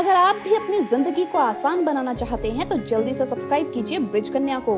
अगर आप भी अपनी जिंदगी को आसान बनाना चाहते हैं तो जल्दी से सब्सक्राइब कीजिए ब्रिज कन्या को।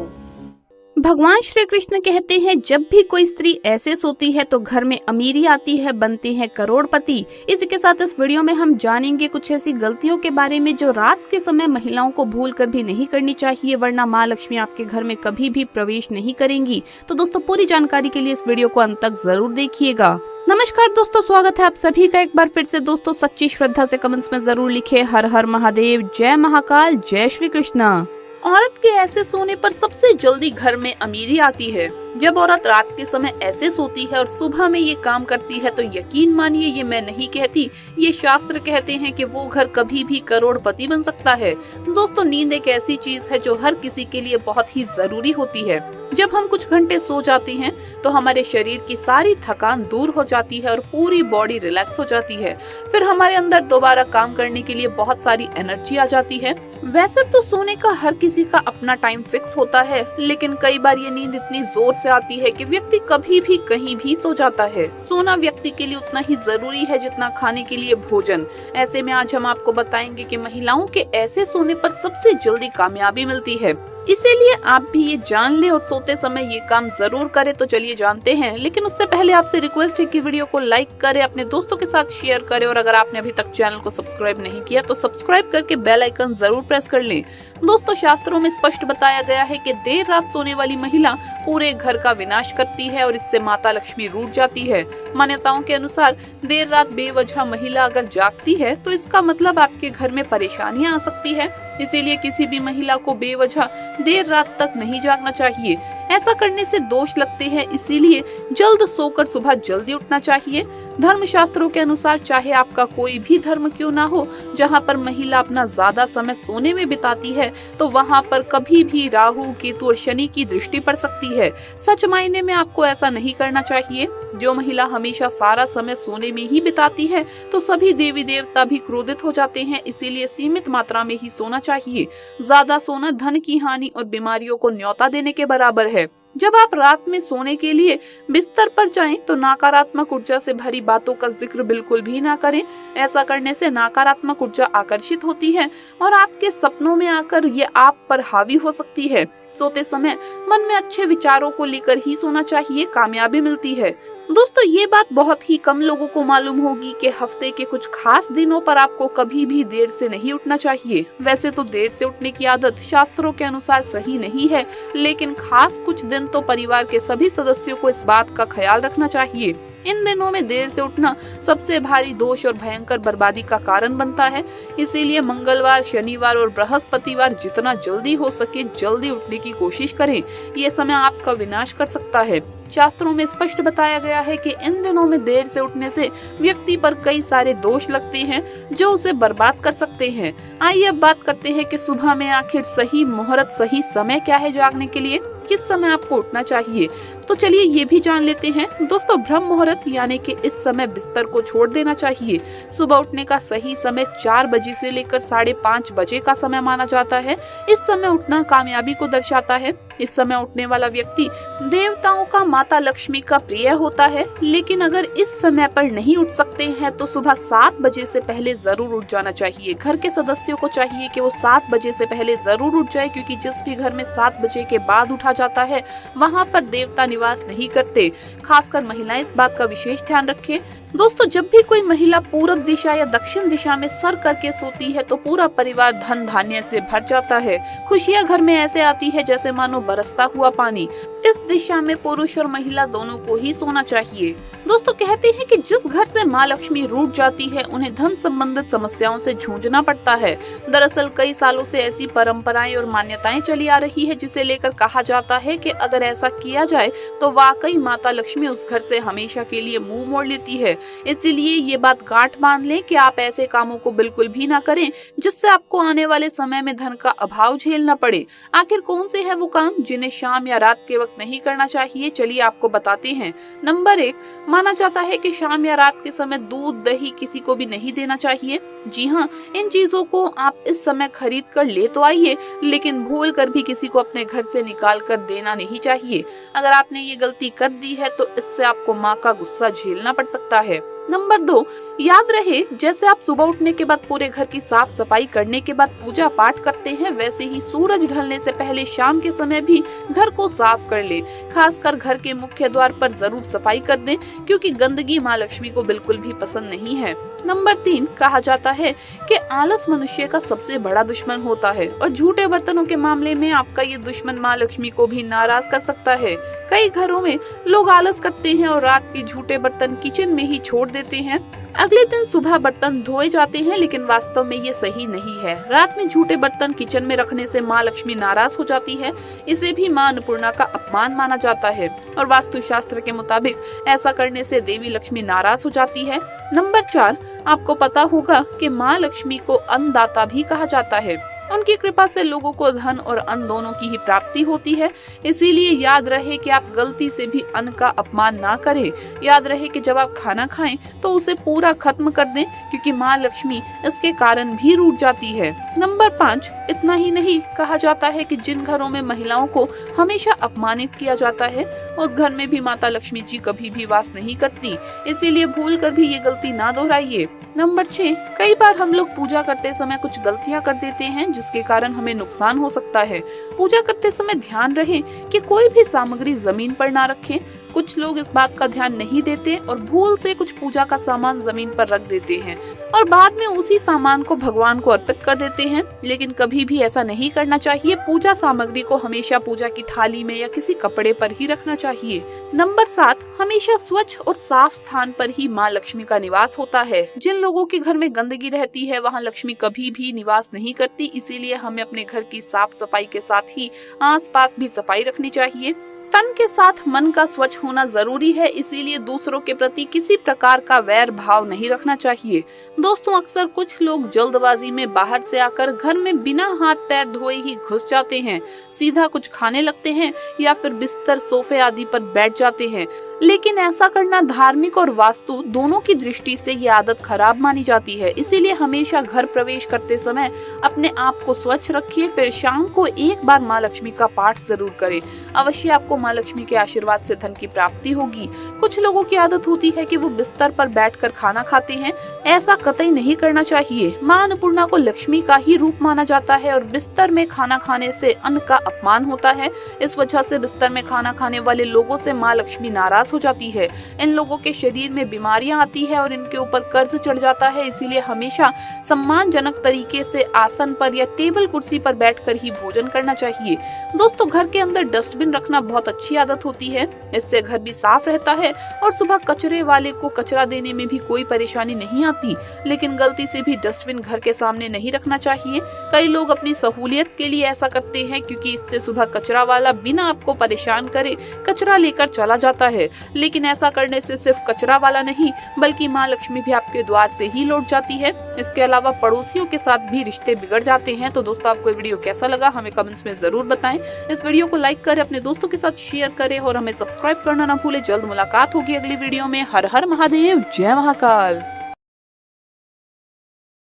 भगवान श्री कृष्ण कहते हैं, जब भी कोई स्त्री ऐसे सोती है तो घर में अमीरी आती है, बनते हैं करोड़पति। इसी के साथ इस वीडियो में हम जानेंगे कुछ ऐसी गलतियों के बारे में जो रात के समय महिलाओं को भूल कर भी नहीं करनी चाहिए, वरना माँ लक्ष्मी आपके घर में कभी भी प्रवेश नहीं करेंगी। तो दोस्तों, पूरी जानकारी के लिए इस वीडियो को अंत तक जरूर देखिएगा। नमस्कार दोस्तों, स्वागत है आप सभी का एक बार फिर से। दोस्तों, सच्ची श्रद्धा से कमेंट्स में जरूर लिखे हर हर महादेव, जय महाकाल, जय श्री कृष्णा। औरत के ऐसे सोने पर सबसे जल्दी घर में अमीरी आती है। जब औरत रात के समय ऐसे सोती है और सुबह में ये काम करती है तो यकीन मानिए, ये मैं नहीं कहती, ये शास्त्र कहते हैं कि वो घर कभी भी करोड़पति बन सकता है। दोस्तों, नींद एक ऐसी चीज है जो हर किसी के लिए बहुत ही जरूरी होती है। जब हम कुछ घंटे सो जाते हैं तो हमारे शरीर की सारी थकान दूर हो जाती है और पूरी बॉडी रिलैक्स हो जाती है। फिर हमारे अंदर दोबारा काम करने के लिए बहुत सारी एनर्जी आ जाती है। वैसे तो सोने का हर किसी का अपना टाइम फिक्स होता है, लेकिन कई बार ये नींद इतनी जोर से आती है कि व्यक्ति कभी भी कहीं भी सो जाता है। सोना व्यक्ति के लिए उतना ही जरूरी है जितना खाने के लिए भोजन। ऐसे में आज हम आपको बताएंगे कि महिलाओं के ऐसे सोने पर सबसे जल्दी कामयाबी मिलती है। इसीलिए आप भी ये जान ले और सोते समय ये काम जरूर करें। तो चलिए जानते हैं, लेकिन उससे पहले आपसे रिक्वेस्ट है कि वीडियो को लाइक करें, अपने दोस्तों के साथ शेयर करें और अगर आपने अभी तक चैनल को सब्सक्राइब नहीं किया तो सब्सक्राइब करके बेल आइकन जरूर प्रेस कर लें। दोस्तों, शास्त्रों में स्पष्ट बताया गया है कि देर रात सोने वाली महिला पूरे घर का विनाश करती है और इससे माता लक्ष्मी रूठ जाती है। मान्यताओं के अनुसार देर रात बेवजह महिला अगर जागती है तो इसका मतलब आपके घर में परेशानियां आ सकती है। इसीलिए किसी भी महिला को बेवजह देर रात तक नहीं जागना चाहिए। ऐसा करने से दोष लगते हैं, इसीलिए जल्द सोकर सुबह जल्दी उठना चाहिए। धर्म शास्त्रों के अनुसार चाहे आपका कोई भी धर्म क्यों ना हो, जहाँ पर महिला अपना ज्यादा समय सोने में बिताती है तो वहाँ पर कभी भी राहु, केतु और शनि की दृष्टि पड़ सकती है। सच मायने में आपको ऐसा नहीं करना चाहिए। जो महिला हमेशा सारा समय सोने में ही बिताती है तो सभी देवी देवता भी क्रोधित हो जाते हैं, इसीलिए सीमित मात्रा में ही सोना चाहिए। ज्यादा सोना धन की हानि और बीमारियों को न्योता देने के बराबर है। जब आप रात में सोने के लिए बिस्तर पर जाएं तो नकारात्मक ऊर्जा से भरी बातों का जिक्र बिल्कुल भी ना करें। ऐसा करने से नकारात्मक ऊर्जा आकर्षित होती है और आपके सपनों में आकर ये आप पर हावी हो सकती है। सोते समय मन में अच्छे विचारों को लेकर ही सोना चाहिए, कामयाबी मिलती है। दोस्तों, ये बात बहुत ही कम लोगों को मालूम होगी कि हफ्ते के कुछ खास दिनों पर आपको कभी भी देर से नहीं उठना चाहिए। वैसे तो देर से उठने की आदत शास्त्रों के अनुसार सही नहीं है, लेकिन खास कुछ दिन तो परिवार के सभी सदस्यों को इस बात का ख्याल रखना चाहिए। इन दिनों में देर से उठना सबसे भारी दोष और भयंकर बर्बादी का कारण बनता है। इसीलिए मंगलवार, शनिवार और बृहस्पतिवार जितना जल्दी हो सके जल्दी उठने की कोशिश करें। ये समय आपका विनाश कर सकता है। शास्त्रों में स्पष्ट बताया गया है कि इन दिनों में देर से उठने से व्यक्ति पर कई सारे दोष लगते हैं जो उसे बर्बाद कर सकते हैं। आइए अब बात करते हैं कि सुबह में आखिर सही मुहूर्त, सही समय क्या है जागने के लिए, किस समय आपको उठना चाहिए। तो चलिए ये भी जान लेते हैं। दोस्तों, ब्रह्म मुहूर्त यानी कि इस समय बिस्तर को छोड़ देना चाहिए। सुबह उठने का सही समय 4 बजे से लेकर 5:30 बजे का समय माना जाता है। इस समय उठना कामयाबी को दर्शाता है। इस समय उठने वाला व्यक्ति देवताओं का, माता लक्ष्मी का प्रिय होता है। लेकिन अगर इस समय पर नहीं उठ सकते हैं तो सुबह 7 बजे से पहले जरूर उठ जाना चाहिए। घर के सदस्यों को चाहिए कि वो 7 बजे से पहले जरूर उठ जाए, क्योंकि जिस भी घर में 7 बजे के बाद उठा जाता है वहाँ पर देवता निवास नहीं करते। खासकर महिलाएं इस बात का विशेष ध्यान रखें। दोस्तों, जब भी कोई महिला पूरब दिशा या दक्षिण दिशा में सर करके सोती है तो पूरा परिवार धन धान्य से भर जाता है। खुशियां घर में ऐसे आती है जैसे मानो बरसता हुआ पानी। इस दिशा में पुरुष और महिला दोनों को ही सोना चाहिए। दोस्तों, कहते हैं कि जिस घर से माँ लक्ष्मी रूठ जाती है उन्हें धन संबंधित समस्याओं से जूझना पड़ता है। दरअसल कई सालों से ऐसी परंपराएं और मान्यताएं चली आ रही है जिसे लेकर कहा जाता है कि अगर ऐसा किया जाए तो वाकई माता लक्ष्मी उस घर से हमेशा के लिए मुंह मोड़ लेती है। इसीलिए ये बात गांठ बांध लें कि आप ऐसे कामों को बिल्कुल भी ना करें जिससे आपको आने वाले समय में धन का अभाव झेलना पड़े। आखिर कौन से हैं वो काम जिन्हें शाम या रात के वक्त नहीं करना चाहिए, चलिए आपको बताते हैं। नंबर 1, माना जाता है कि शाम या रात के समय दूध, दही किसी को भी नहीं देना चाहिए। जी हाँ, इन चीजों को आप इस समय खरीद कर ले तो आइए, लेकिन भूल कर भी किसी को अपने घर से निकाल कर देना नहीं चाहिए। अगर आपने ये गलती कर दी है तो इससे आपको माँ का गुस्सा झेलना पड़ सकता है। नंबर 2, याद रहे जैसे आप सुबह उठने के बाद पूरे घर की साफ सफाई करने के बाद पूजा पाठ करते हैं, वैसे ही सूरज ढलने से पहले शाम के समय भी घर को साफ कर ले। खासकर घर के मुख्य द्वार पर जरूर सफाई कर दें, क्योंकि गंदगी माँ लक्ष्मी को बिल्कुल भी पसंद नहीं है। नंबर 3, कहा जाता है कि आलस मनुष्य का सबसे बड़ा दुश्मन होता है और झूठे बर्तनों के मामले में आपका ये दुश्मन माँ लक्ष्मी को भी नाराज कर सकता है। कई घरों में लोग आलस करते हैं और रात के झूठे बर्तन किचन में ही छोड़ देते हैं। अगले दिन सुबह बर्तन धोए जाते हैं, लेकिन वास्तव में ये सही नहीं है। रात में झूठे बर्तन किचन में रखने से माँ लक्ष्मी नाराज हो जाती है। इसे भी माँ अन्नपूर्णा का अपमान माना जाता है और वास्तु शास्त्र के मुताबिक ऐसा करने से देवी लक्ष्मी नाराज हो जाती है। नंबर 4, आपको पता होगा कि माँ लक्ष्मी को अन्नदाता भी कहा जाता है। उनकी कृपा से लोगों को धन और अन्न दोनों की ही प्राप्ति होती है। इसीलिए याद रहे कि आप गलती से भी अन्न का अपमान ना करें। याद रहे कि जब आप खाना खाएं तो उसे पूरा खत्म कर दें, क्योंकि माँ लक्ष्मी इसके कारण भी रूठ जाती है। नंबर 5, इतना ही नहीं, कहा जाता है कि जिन घरों में महिलाओं को हमेशा अपमानित किया जाता है उस घर में भी माता लक्ष्मी जी कभी भी वास नहीं करती। इसीलिए भूल कर भी ये गलती ना दोहराइए। नंबर 6, कई बार हम लोग पूजा करते समय कुछ गलतियां कर देते हैं जिसके कारण हमें नुकसान हो सकता है। पूजा करते समय ध्यान रहे कि कोई भी सामग्री जमीन पर ना रखें। कुछ लोग इस बात का ध्यान नहीं देते और भूल से कुछ पूजा का सामान जमीन पर रख देते हैं और बाद में उसी सामान को भगवान को अर्पित कर देते हैं, लेकिन कभी भी ऐसा नहीं करना चाहिए। पूजा सामग्री को हमेशा पूजा की थाली में या किसी कपड़े पर ही रखना चाहिए। नंबर 7, हमेशा स्वच्छ और साफ स्थान पर ही माँ लक्ष्मी का निवास होता है। जिन लोगों के घर में गंदगी रहती है वहाँ लक्ष्मी कभी भी निवास नहीं करती। इसीलिए हमें अपने घर की साफ सफाई के साथ ही आसपास भी सफाई रखनी चाहिए। तन के साथ मन का स्वच्छ होना जरूरी है, इसीलिए दूसरों के प्रति किसी प्रकार का वैर भाव नहीं रखना चाहिए। दोस्तों, अक्सर कुछ लोग जल्दबाजी में बाहर से आकर घर में बिना हाथ पैर धोए ही घुस जाते हैं, सीधा कुछ खाने लगते हैं या फिर बिस्तर सोफे आदि पर बैठ जाते हैं। लेकिन ऐसा करना धार्मिक और वास्तु दोनों की दृष्टि से ये आदत खराब मानी जाती है। इसीलिए हमेशा घर प्रवेश करते समय अपने आप को स्वच्छ रखिए। फिर शाम को एक बार माँ लक्ष्मी का पाठ जरूर करें। अवश्य आपको माँ लक्ष्मी के आशीर्वाद से धन की प्राप्ति होगी। कुछ लोगों की आदत होती है कि वो बिस्तर पर बैठकर खाना खाते हैं। ऐसा कतई नहीं करना चाहिए। माँ अन्नपूर्णा को लक्ष्मी का ही रूप माना जाता है और बिस्तर में खाना खाने से अन्न का अपमान होता है। इस वजह से बिस्तर में खाना खाने वाले लोगों से माँ लक्ष्मी नाराज हो जाती है। इन लोगों के शरीर में बीमारियां आती है और इनके ऊपर कर्ज चढ़ जाता है। इसीलिए हमेशा सम्मानजनक तरीके से आसन पर या टेबल कुर्सी पर बैठकर ही भोजन करना चाहिए। दोस्तों, घर के अंदर डस्टबिन रखना बहुत अच्छी आदत होती है। इससे घर भी साफ रहता है और सुबह कचरे वाले को कचरा देने में भी कोई परेशानी नहीं आती। लेकिन गलती से भी डस्टबिन घर के सामने नहीं रखना चाहिए। कई लोग अपनी सहूलियत के लिए ऐसा करते हैं, क्योंकि इससे सुबह कचरा वाला बिना आपको परेशान करे कचरा लेकर चला जाता है। लेकिन ऐसा करने से सिर्फ कचरा वाला नहीं, बल्कि माँ लक्ष्मी भी आपके द्वार से ही लौट जाती है। इसके अलावा पड़ोसियों के साथ भी रिश्ते बिगड़ जाते हैं। तो दोस्तों, आपको वीडियो कैसा लगा हमें कमेंट्स में जरूर बताएं। इस वीडियो को लाइक करें, अपने दोस्तों के साथ शेयर करें और हमें सब्सक्राइब करना ना भूलें। जल्द मुलाकात होगी अगली वीडियो में। हर हर महादेव, जय महाकाल।